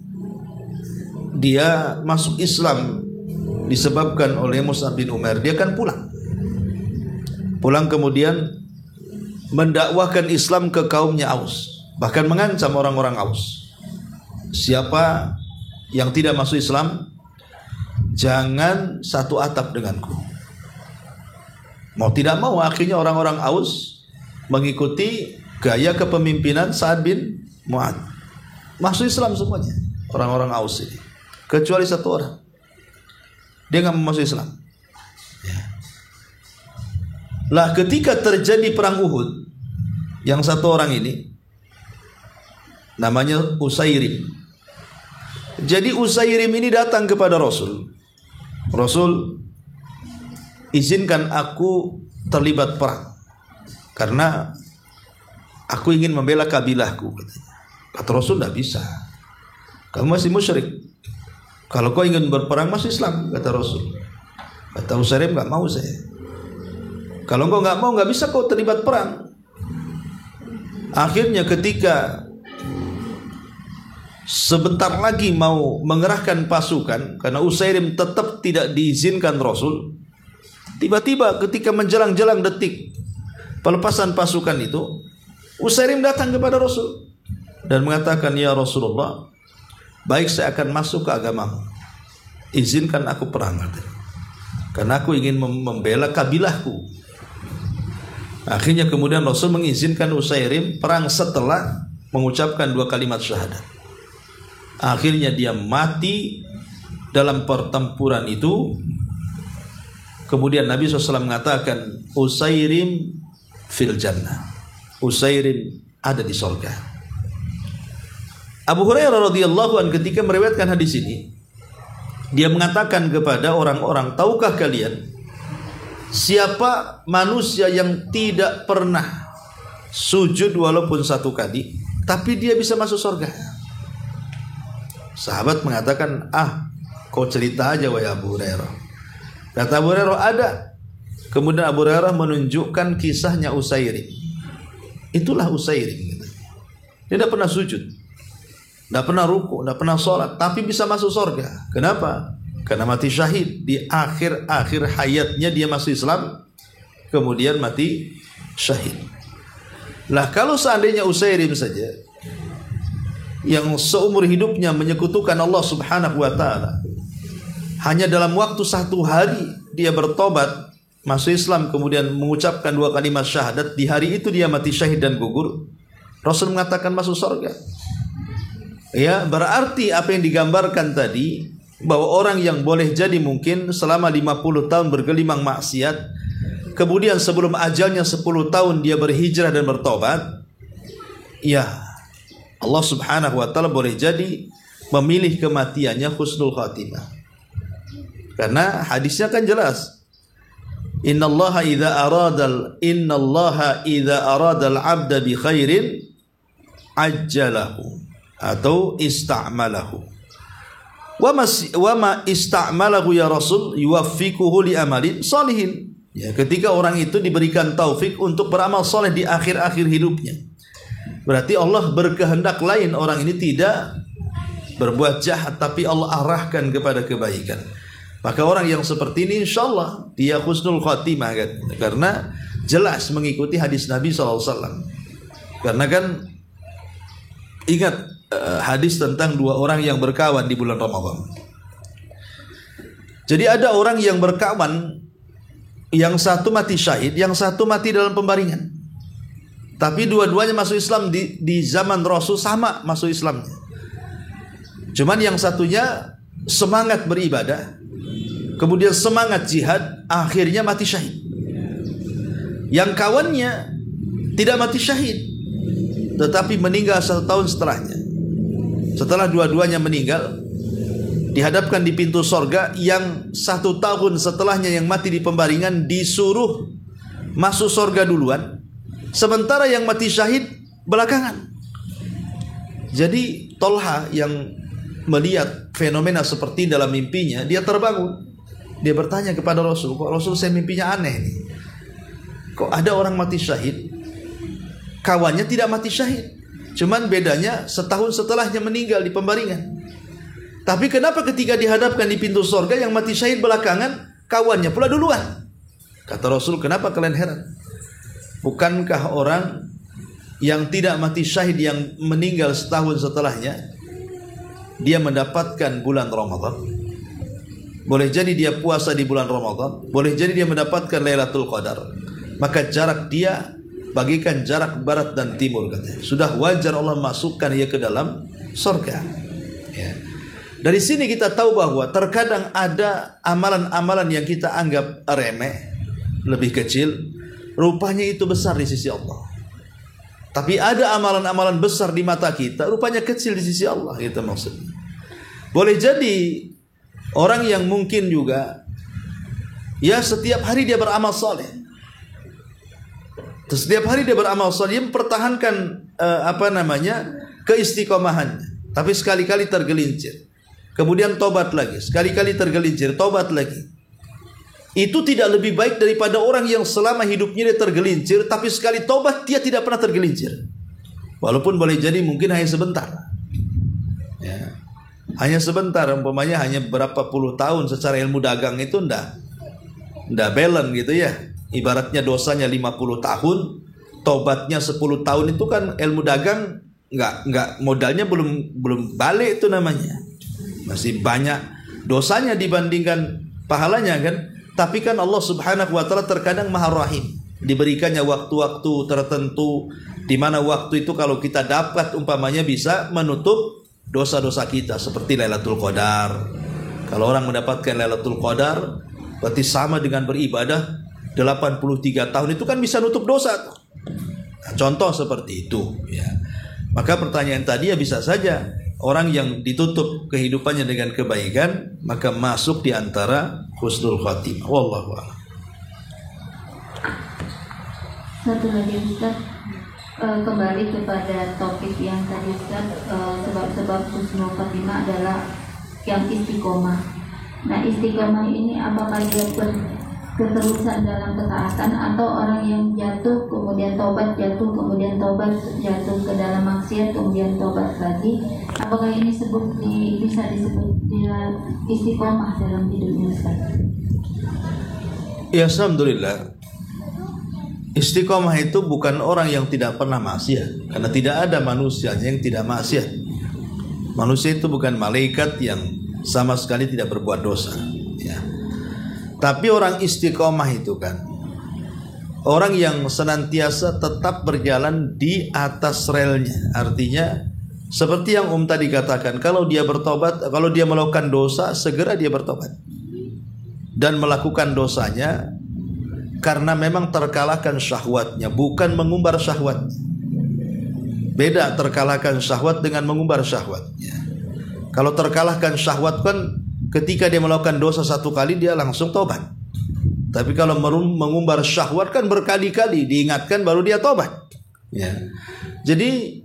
dia masuk Islam disebabkan oleh Mus'ab bin Umair, dia kan pulang kemudian mendakwahkan Islam ke kaumnya Aus, bahkan mengancam orang-orang Aus, siapa yang tidak masuk Islam jangan satu atap denganku. Mau tidak mau akhirnya orang-orang Aus mengikuti gaya kepemimpinan Sa'ad bin Mu'ad, masuk Islam semuanya orang-orang Aus ini, kecuali 1 orang, dia nggak mau masuk Islam. Ya. Lah ketika terjadi perang Uhud, yang 1 orang ini namanya Usairim. Jadi Usairim ini datang kepada Rasul, izinkan aku terlibat perang karena aku ingin membela kabilahku, katanya. Kata Rasul, tidak bisa, kamu masih musyrik. Kalau kau ingin berperang masuk Islam, kata Rasul. Kata Usairim, nggak mau saya. Kalau kau nggak mau, nggak bisa kau terlibat perang. Akhirnya ketika sebentar lagi mau mengerahkan pasukan, karena Usairim tetap tidak diizinkan Rasul, tiba-tiba ketika menjelang-jelang detik pelepasan pasukan itu, Usairim datang kepada Rasul. dan mengatakan, ya Rasulullah, baik saya akan masuk ke agamamu, izinkan aku perang, karena aku ingin membela kabilahku. Akhirnya kemudian Rasul mengizinkan Usairim perang setelah mengucapkan 2 kalimat syahadat. Akhirnya dia mati dalam pertempuran itu. Kemudian Nabi SAW mengatakan, Usairim fil jannah, Usairim ada di surga. Abu Hurairah radhiyallahu anhu ketika meriwayatkan hadis ini, dia mengatakan kepada orang-orang, tahukah kalian siapa manusia yang tidak pernah sujud walaupun 1 kali, tapi dia bisa masuk surga? Sahabat mengatakan, kau cerita aja wahai Abu Hurairah. Kata Abu Hurairah, ada. Kemudian Abu Hurairah menunjukkan kisahnya Usairim. Itulah Usairim. Dia tidak pernah sujud, tidak pernah ruku, tidak pernah sholat, tapi bisa masuk surga. Kenapa? Karena mati syahid. Di akhir-akhir hayatnya dia masuk Islam, kemudian mati syahid. Lah kalau seandainya Usairim saja yang seumur hidupnya menyekutukan Allah Subhanahu wa ta'ala, hanya dalam waktu 1 hari dia bertobat masuk Islam, kemudian mengucapkan 2 kalimat syahadat, di hari itu dia mati syahid dan gugur, Rasul mengatakan masuk surga. Ya, berarti apa yang digambarkan tadi, bahwa orang yang boleh jadi mungkin selama 50 tahun bergelimang maksiat, kemudian sebelum ajalnya 10 tahun dia berhijrah dan bertobat, ya Allah Subhanahu wa ta'ala boleh jadi memilih kematiannya husnul khatimah. Karena hadisnya kan jelas, Innallaha idza aradal 'abda bi khairin ajjalahu atau ista'malahu. Wa ma ista'malahu ya Rasul yuwaffiquhu li amalin salihin. Ya, ketika orang itu diberikan taufik untuk beramal soleh di akhir-akhir hidupnya, berarti Allah berkehendak lain, orang ini tidak berbuat jahat, tapi Allah arahkan kepada kebaikan. Maka orang yang seperti ini insyaallah dia husnul khatimah kan? Karena jelas mengikuti hadis Nabi SAW. Karena kan ingat hadis tentang 2 orang yang berkawan di bulan Ramadan. Jadi ada orang yang berkawan, yang satu mati syahid, yang satu mati dalam pembaringan. Tapi dua-duanya masuk Islam di zaman Rasul, sama masuk Islamnya. Cuman yang satunya semangat beribadah, kemudian semangat jihad, akhirnya mati syahid. Yang kawannya tidak mati syahid, tetapi meninggal 1 tahun setelahnya. Setelah dua-duanya meninggal, dihadapkan di pintu sorga, yang 1 tahun setelahnya yang mati di pembaringan disuruh masuk sorga duluan, sementara yang mati syahid belakangan. Jadi Tolha yang melihat fenomena seperti dalam mimpinya, dia terbangun. Dia bertanya kepada Rasul, kok Rasul saya mimpinya aneh nih. Kok ada orang mati syahid, kawannya tidak mati syahid, cuman bedanya 1 tahun setelahnya meninggal di pembaringan. Tapi kenapa ketika dihadapkan di pintu surga yang mati syahid belakangan, kawannya pula duluan? Kata Rasul, kenapa kalian heran? Bukankah orang yang tidak mati syahid yang meninggal 1 tahun setelahnya, dia mendapatkan bulan Ramadan? Boleh jadi dia puasa di bulan Ramadan, boleh jadi dia mendapatkan Lailatul Qadar. Maka jarak dia bagikan jarak barat dan timur, katanya. Sudah wajar Allah masukkan ia ke dalam surga. Ya. Dari sini kita tahu bahwa terkadang ada amalan-amalan yang kita anggap remeh, lebih kecil, rupanya itu besar di sisi Allah. Tapi ada amalan-amalan besar di mata kita, rupanya kecil di sisi Allah, gitu maksudnya. Boleh jadi orang yang mungkin juga, ya setiap hari dia beramal soleh, setiap hari dia beramal soleh, dia mempertahankan keistiqomahannya, tapi sekali-kali tergelincir, kemudian tobat lagi, sekali-kali tergelincir, tobat lagi. Itu tidak lebih baik daripada orang yang selama hidupnya dia tergelincir, tapi sekali tobat dia tidak pernah tergelincir, walaupun boleh jadi mungkin hanya sebentar. Ya. Hanya sebentar, umpamanya hanya berapa puluh tahun. Secara ilmu dagang itu ndak balance gitu ya. Ibaratnya dosanya 50 tahun, tobatnya 10 tahun, itu kan ilmu dagang nggak modalnya belum balik itu namanya. Masih banyak dosanya dibandingkan pahalanya kan. Tapi kan Allah Subhanahu wa taala terkadang Maha Rahim. Diberikannya waktu-waktu tertentu di mana waktu itu kalau kita dapat umpamanya bisa menutup dosa-dosa kita, seperti Lailatul Qadar. Kalau orang mendapatkan Lailatul Qadar berarti sama dengan beribadah 83 tahun, itu kan bisa nutup dosa. Nah, contoh seperti itu ya. Maka pertanyaan tadi ya bisa saja orang yang ditutup kehidupannya dengan kebaikan maka masuk di antara husnul khatimah. Wallahu a'lam. Satu lagi Ustaz, kembali kepada topik yang tadi Ustaz, sebab-sebab husnul khatimah adalah yang istiqomah. Nah, istiqomah ini apakah dia keterusan dalam ketaatan atau orang yang jatuh kemudian tobat, jatuh kemudian tobat, jatuh ke dalam maksiat kemudian tobat lagi, apakah ini bisa disebut dia istiqomah dalam hidupnya Ustaz? Ya, alhamdulillah. Istiqomah itu bukan orang yang tidak pernah maksiat, karena tidak ada manusia yang tidak maksiat. Manusia itu bukan malaikat yang sama sekali tidak berbuat dosa ya. Tapi orang istiqomah itu kan orang yang senantiasa tetap berjalan di atas relnya. Artinya seperti yang tadi katakan, kalau dia bertobat, kalau dia melakukan dosa, segera dia bertobat dan melakukan dosanya karena memang terkalahkan syahwatnya, bukan mengumbar syahwat. Beda terkalahkan syahwat dengan mengumbar syahwatnya. Kalau terkalahkan syahwat kan ketika dia melakukan dosa satu kali dia langsung tobat. Tapi kalau mengumbar syahwat kan berkali-kali diingatkan baru dia tobat ya. Jadi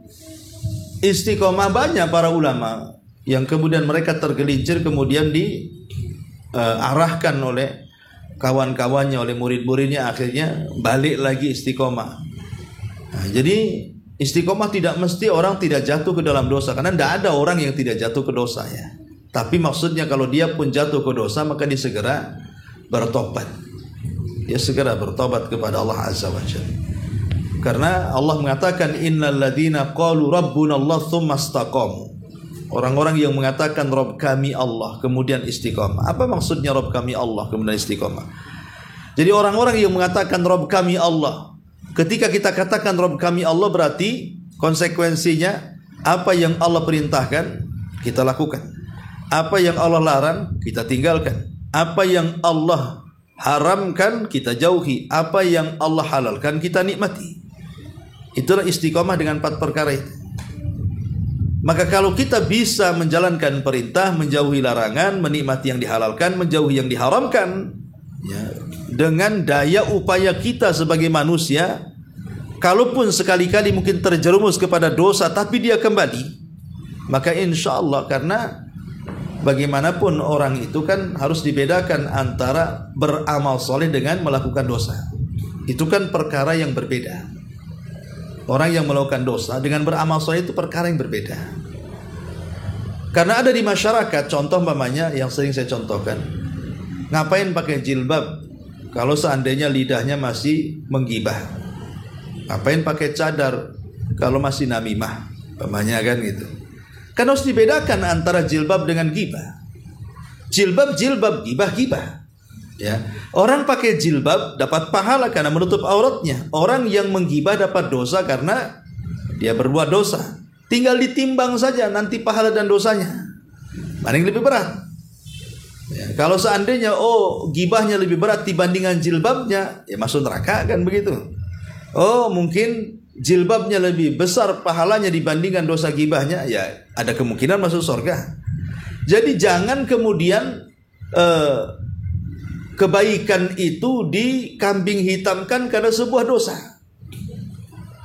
istiqomah banyak para ulama yang kemudian mereka tergelincir kemudian diarahkan oleh kawan-kawannya, oleh murid-muridnya, akhirnya balik lagi istiqomah. Nah, jadi istiqomah tidak mesti orang tidak jatuh ke dalam dosa, karena tidak ada orang yang tidak jatuh ke dosa ya. Tapi maksudnya kalau dia pun jatuh ke dosa maka dia segera bertobat. Dia segera bertobat kepada Allah Azza wa Jalla. Karena Allah mengatakan innal ladzina qalu rabbuna Allah tsumma istaqamu. Orang-orang yang mengatakan Rabb kami Allah kemudian istiqamah. Apa maksudnya Rabb kami Allah kemudian istiqamah? Jadi orang-orang yang mengatakan Rabb kami Allah, ketika kita katakan Rabb kami Allah berarti konsekuensinya apa yang Allah perintahkan kita lakukan, apa yang Allah larang kita tinggalkan, apa yang Allah haramkan kita jauhi, apa yang Allah halalkan kita nikmati. Itulah istiqamah dengan 4 perkara itu. Maka kalau kita bisa menjalankan perintah, menjauhi larangan, menikmati yang dihalalkan, menjauhi yang diharamkan ya, dengan daya upaya kita sebagai manusia, kalaupun sekali-kali mungkin terjerumus kepada dosa tapi dia kembali, maka insya Allah, karena bagaimanapun orang itu kan harus dibedakan antara beramal soleh dengan melakukan dosa. Itu kan perkara yang berbeda. Orang yang melakukan dosa dengan beramal soleh itu perkara yang berbeda. Karena ada di masyarakat, contoh umpamanya yang sering saya contohkan, ngapain pakai jilbab kalau seandainya lidahnya masih menggibah? Ngapain pakai cadar kalau masih namimah? Umpamanya kan gitu. Kan harus dibedakan antara jilbab dengan gibah. Jilbab, gibah. Ya, orang pakai jilbab dapat pahala karena menutup auratnya. Orang yang menggibah dapat dosa karena dia berbuat dosa. Tinggal ditimbang saja nanti pahala dan dosanya. Mana yang lebih berat? Ya, kalau seandainya gibahnya lebih berat dibandingkan jilbabnya, ya masuk neraka kan begitu. Mungkin jilbabnya lebih besar pahalanya dibandingkan dosa gibahnya, ya ada kemungkinan masuk surga. Jadi jangan kemudian kebaikan itu dikambing hitamkan karena sebuah dosa.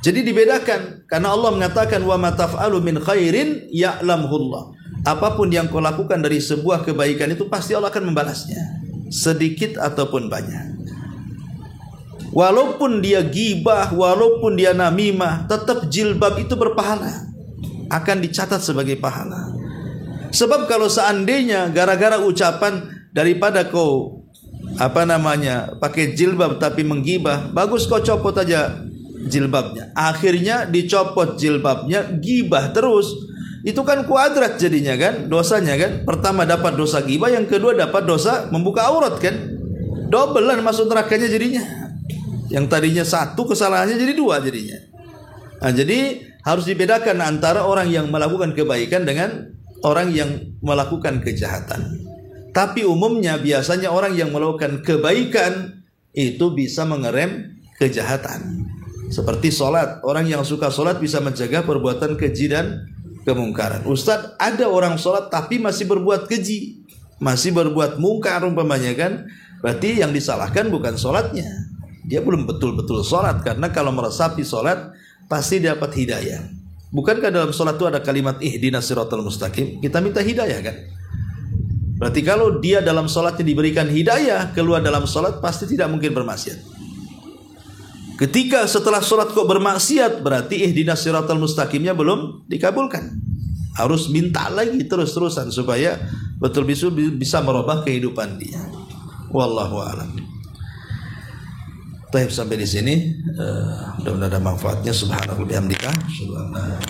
Jadi dibedakan, karena Allah mengatakan wa ma taf'alu min khairin ya'lamhullah. Apapun yang kau lakukan dari sebuah kebaikan itu pasti Allah akan membalasnya, sedikit ataupun banyak. Walaupun dia gibah, walaupun dia namimah, tetap jilbab itu berpahala, akan dicatat sebagai pahala. Sebab kalau seandainya gara-gara ucapan daripada kau pakai jilbab tapi menggibah, bagus kau copot aja jilbabnya. Akhirnya dicopot jilbabnya, gibah terus. Itu kan kuadrat jadinya kan, dosanya kan. Pertama dapat dosa gibah, yang kedua dapat dosa membuka aurat kan. Dobelan masuk nerakanya jadinya. Yang tadinya satu kesalahannya jadi dua jadinya. Nah, jadi harus dibedakan antara orang yang melakukan kebaikan dengan orang yang melakukan kejahatan. Tapi umumnya biasanya orang yang melakukan kebaikan itu bisa mengerem kejahatan. Seperti sholat, orang yang suka sholat bisa mencegah perbuatan keji dan kemungkaran. Ustadz, ada orang sholat tapi masih berbuat keji, masih berbuat mungkar umpamanya kan. Berarti yang disalahkan bukan sholatnya, dia belum betul-betul sholat. Karena kalau meresapi sholat pasti dapat hidayah. Bukankah dalam sholat itu ada kalimat ihdinas siratal mustaqim? Kita minta hidayah kan. Berarti kalau dia dalam sholatnya diberikan hidayah, keluar dalam sholat pasti tidak mungkin bermaksiat. Ketika setelah sholat kok bermaksiat, berarti ihdinas siratal mustaqimnya belum dikabulkan. Harus minta lagi terus-terusan supaya betul-betul bisa merubah kehidupan dia. Wallahu a'lam. Baik, sampai di sini. Mudah-mudahan ada manfaatnya. Subhanallah bihamdika. Subhanallah.